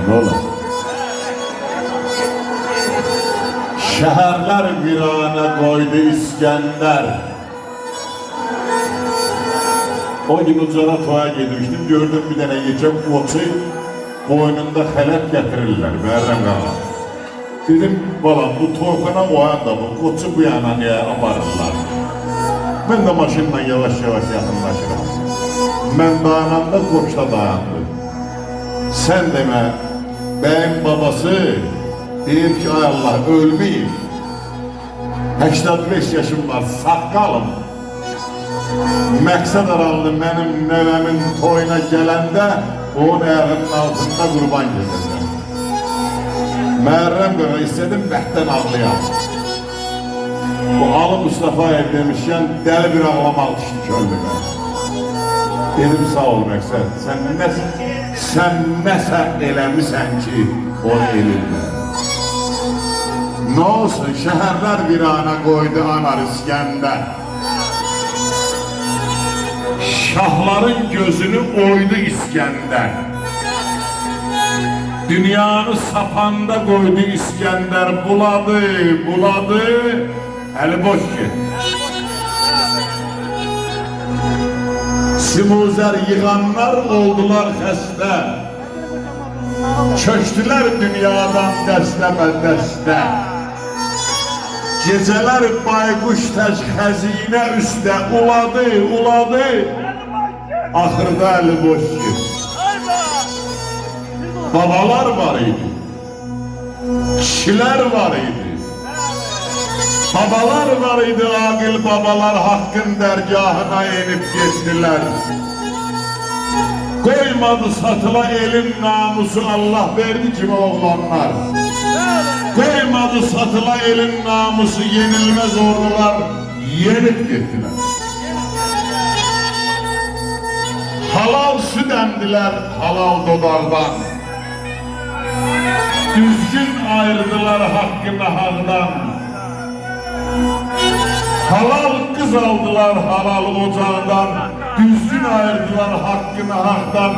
Ne olur? Şehirler virane koydu İskender. O gün Ucara toya gitmiştim, gördüm bir tane geçen koçu boynunda xələt getirirler, Bərrəm Qağa. Dedim, balam bu toykana qoyan da bu koçu bu yana niye aparırlar? Ben de maşınla yavaş yavaş yakınlaşırım. Ben dayananda koç da dayandı. Sen deme, benim babası deyir ki, ay Allah ölmeyeyim. 85 yaşım var, sağ qalım. Məqsəd aralı mənim nəvəmin toyuna gələndə onun ayağının altında qurban gezəcəm. Məhərrəm Qağa istedim, bəhdən ağlayam. Bu Ali Mustafayev demişkən dəli bir ağlamaq düşdü könlümə. Dedim, sağ ol Məqsəd, sən nəsə eləmişsən ki, onu elirlər. Nə olsun, şəhərlər virana qoydu anar İskəndər. Şahların gözünü oydu İskender. Dünyanı sapanda koydu İskender. Buladı, eli boş gitti. Simuzer yığanlar oldular xəstə. Çöktüler dünyadan dəstə dəstə. Geceler baykuş tək xəzinə üstə uladı. Ahırda eli boş gitti. Babalar var idi. Kişiler var idi. Babalar var idi, aqil babalar hakkın dergahına inip getdiler. Koymadı satıla elin namusu, Allah verdi kimi oğlanlar. Koymadı satıla elin namusu, yenilmez ordular yenip getdiler. Halal süt emdiler halal dodağdan. Düzgün ayırdılar hakkını hağdan. Halal kız aldılar halal ocağından. Düzgün ayırdılar hakkını hağdan.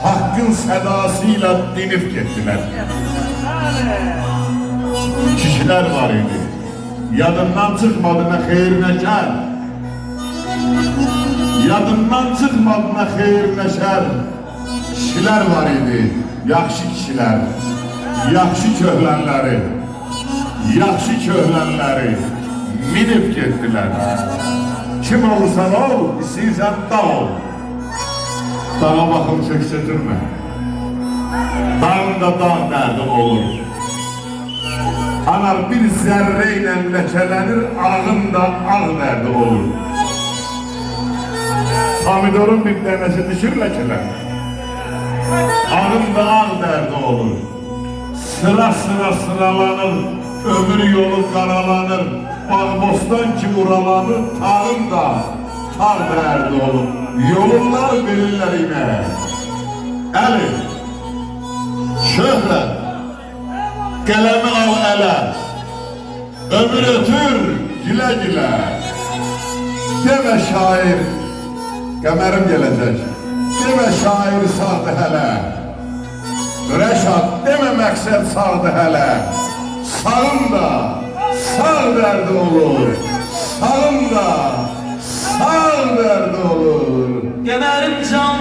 Hakkın sedasıyla dinip gettiler. Kişiler var idi. Yadından çıkmadı ne xeyir ne şer. Yadından çıkmadı ne xeyir ne şer. Kişiler var idi, yaxşı kişiler, yaxşı köhlənləri minip getdiler. Kim olursan ol, istəyirsən dağ ol. Dağa baxım çöksətirmə. Dağında dağ dərdi olur. Anar bir zərrə ilə ləkələnir, ağın da ağ dərdi olur. Pomidorun bir dənəsi düşür ləkələnir. Ağın da ağ derdi olur. Sıra sıralanır, ömür yolu karalanır. Bağbostan ki uralanır, tağın da tağ derdi olur. Yolunlar verirler yine. Eli, şöhret, kalemi al ele. Ömür ötür, güle güle. Deme şair, Qəmərim gelecek. Deme şair sağdı hələ. Rəşad, deme məqsəd sağdı hələ. Sağın da sağ dərdi olur. Sağın da sağ dərdi olur. Qəmərim can